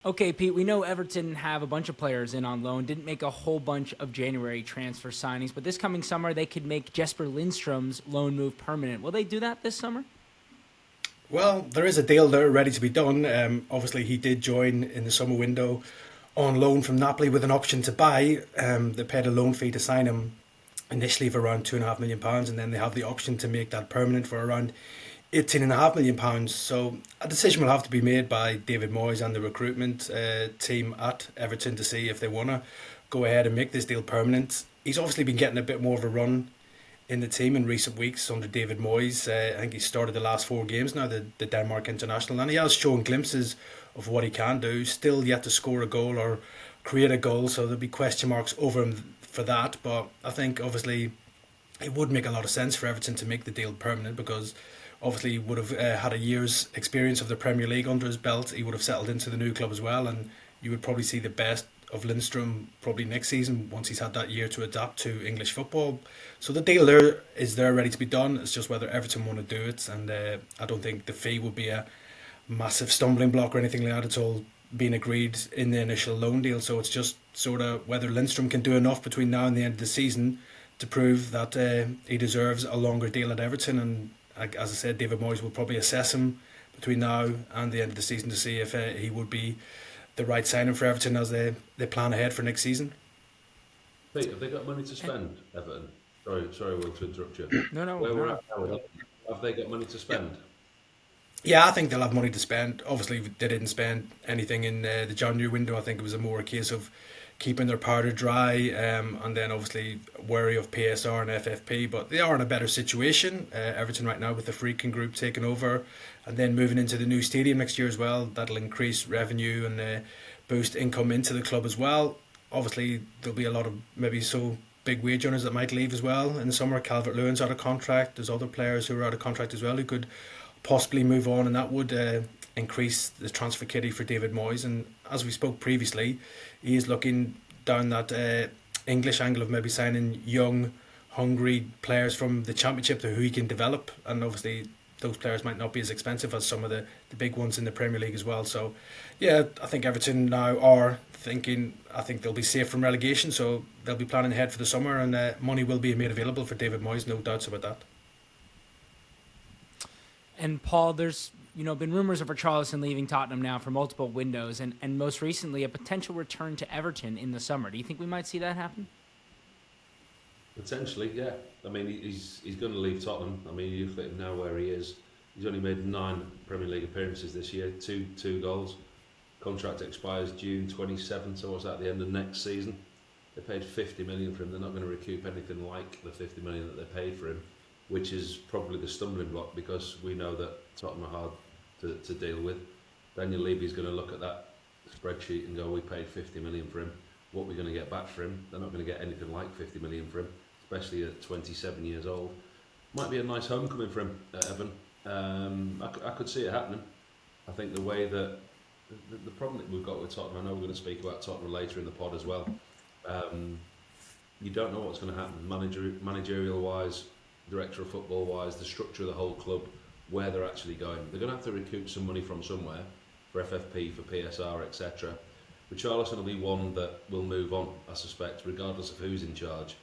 Okay, Pete, we know Everton have a bunch of players in on loan, didn't make a whole bunch of January transfer signings, but this coming summer they could make Jesper Lindstrom's loan move permanent. Will they do that this summer? Well, there is a deal there ready to be done. Obviously, he did join in the summer window on loan from Napoli with an option to buy. They paid a loan fee to sign him initially for around £2.5 million, and then they have the option to make that permanent for around £18.5 million. So a decision will have to be made by David Moyes and the recruitment team at Everton to see if they want to go ahead and make this deal permanent. He's obviously been getting a bit more of a run in the team in recent weeks under David Moyes. I think he started the last 4 games now, the Denmark international, and he has shown glimpses of what he can do. Still yet to score a goal or create a goal, so there'll be question marks over him for that. But I think obviously it would make a lot of sense for Everton to make the deal permanent because obviously he would have had a year's experience of the Premier League under his belt. He would have settled into the new club as well, and you would probably see the best of Lindstrom probably next season once he's had that year to adapt to English football. So the deal there is there ready to be done. It's just whether Everton want to do it, and I don't think the fee would be a massive stumbling block or anything like that. It's all been agreed in the initial loan deal, so it's just sort of whether Lindstrom can do enough between now and the end of the season to prove that he deserves a longer deal at Everton. And as I said, David Moyes will probably assess him between now and the end of the season to see if he would be the right signing for Everton as they plan ahead for next season. Pete, have they got money to spend, Everton? Sorry, Will, to interrupt you. No, no, Where we're no. at now, have they got money to spend? Yeah, I think they'll have money to spend. Obviously, they didn't spend anything in the January window. I think it was more a case of keeping their powder dry, and then obviously wary of PSR and FFP. But they are in a better situation. Everton right now with the Freaking Group taking over, and then moving into the new stadium next year as well. That'll increase revenue and boost income into the club as well. Obviously, there'll be a lot of maybe big wage earners that might leave as well in the summer. Calvert-Lewin's out of contract. There's other players who are out of contract as well who could possibly move on, and that would increase the transfer kitty for David Moyes. And as we spoke previously, he is looking down that English angle of maybe signing young, hungry players from the Championship to who he can develop. And obviously, those players might not be as expensive as some of the big ones in the Premier League as well. So, yeah, I think Everton now are thinking, I think they'll be safe from relegation, so they'll be planning ahead for the summer, and money will be made available for David Moyes, no doubts about that. And Paul, there's been rumors of Richarlison leaving Tottenham now for multiple windows, and most recently a potential return to Everton in the summer. Do you think we might see that happen? Potentially, yeah. I mean, he's going to leave Tottenham. I mean, you look at him now where he is. He's only made 9 Premier League appearances this year, two goals. Contract expires June 27th, so what's that, the end of next season? They paid 50 million for him. They're not going to recoup anything like the 50 million that they paid for him, which is probably the stumbling block because we know that Tottenham are hard to deal with. Daniel Levy's going to look at that spreadsheet and go, we paid 50 million for him. What are we going to get back for him? They're not going to get anything like 50 million for him, especially at 27 years old. Might be a nice homecoming for him at Everton. I could see it happening. I think the way that the problem that we've got with Tottenham, I know we're going to speak about Tottenham later in the pod as well. You don't know what's going to happen managerial wise, director of football wise, the structure of the whole club, where they're actually going. They're going to have to recoup some money from somewhere for FFP, for PSR, etc. Richarlison will be one that will move on, I suspect, regardless of who's in charge.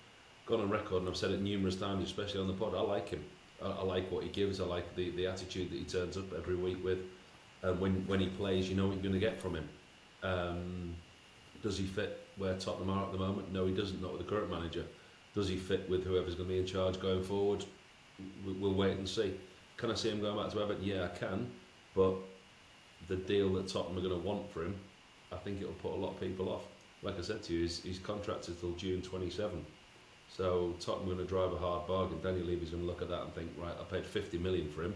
Gone on record, and I've said it numerous times, especially on the pod, I like him. I like what he gives. I like the attitude that he turns up every week with. And when he plays, you know what you're going to get from him. Does he fit where Tottenham are at the moment? No, he doesn't, not with the current manager. Does he fit with whoever's going to be in charge going forward? We'll wait and see. Can I see him going back to Everton? Yeah, I can. But the deal that Tottenham are going to want for him, I think it'll put a lot of people off. Like I said to you, he's contracted till June 27. So Tottenham are going to drive a hard bargain. Daniel Levy's going to look at that and think, right, I paid 50 million for him.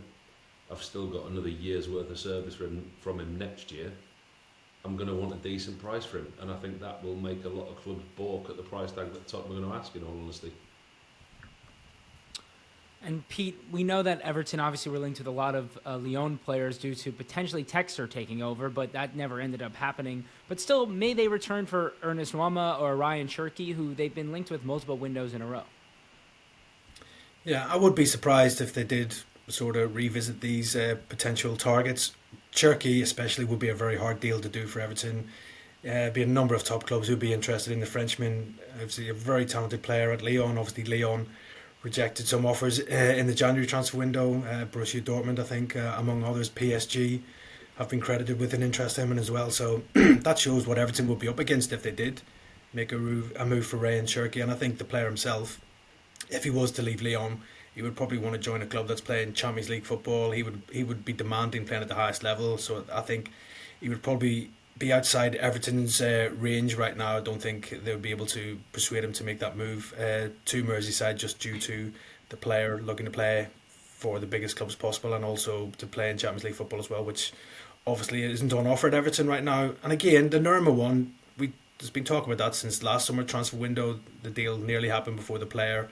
I've still got another year's worth of service from him next year. I'm going to want a decent price for him, and I think that will make a lot of clubs balk at the price tag that Tottenham are going to ask, in all honesty. And Pete, we know that Everton obviously were linked with a lot of Lyon players due to potentially Textor taking over, but that never ended up happening. But still, may they return for Ernest Nwama or Ryan Cherky, who they've been linked with multiple windows in a row? Yeah, I would be surprised if they did sort of revisit these potential targets. Cherky, especially, would be a very hard deal to do for Everton. Be a number of top clubs who'd be interested in the Frenchman. Obviously, a very talented player at Lyon. Obviously, Lyon rejected some offers in the January transfer window. Borussia Dortmund, I think, among others, PSG have been credited with an interest in him as well. So that shows what Everton would be up against if they did make a move for Ray and Cherky. And I think the player himself, if he was to leave Lyon, he would probably want to join a club that's playing Champions League football. He would be demanding playing at the highest level. So I think he would probably be outside Everton's range right now. I don't think they would be able to persuade him to make that move to Merseyside just due to the player looking to play for the biggest clubs possible and also to play in Champions League football as well, which obviously isn't on offer at Everton right now. And again, the Nurma one, there's been talk about that since last summer transfer window. The deal nearly happened before the player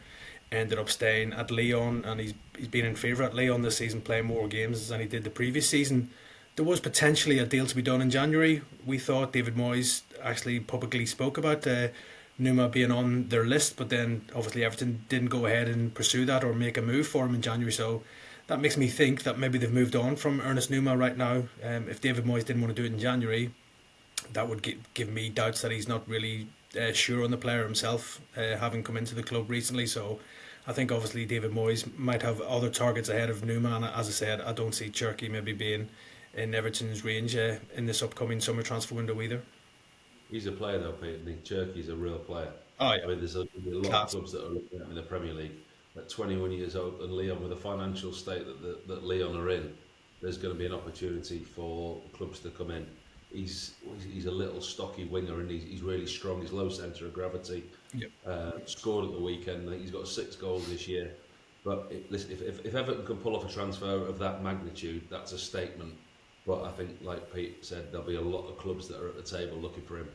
ended up staying at Lyon, and he's been in favour at Lyon this season, playing more games than he did the previous season. There was potentially a deal to be done in January. We thought David Moyes actually publicly spoke about Numa being on their list, but then obviously Everton didn't go ahead and pursue that or make a move for him in January. So that makes me think that maybe they've moved on from Ernest Numa right now. If David Moyes didn't want to do it in January, that would give me doubts that he's not really sure on the player himself, having come into the club recently. So I think obviously David Moyes might have other targets ahead of Numa, and as I said, I don't see Cherky maybe being in Everton's range in this upcoming summer transfer window either. He's a player though, Pete. Nick Cherky's a real player. Oh I mean, there's a lot of class. clubs that are looking at him in the Premier League at 21 years old, and Leon, with the financial state that Leon are in, there's going to be an opportunity for clubs to come in. He's a little stocky winger, and he's really strong. He's low centre of gravity. Yep. Scored at the weekend. I think he's got 6 goals this year. But listen, if Everton can pull off a transfer of that magnitude, that's a statement. But I think, like Pete said, there'll be a lot of clubs that are at the table looking for him.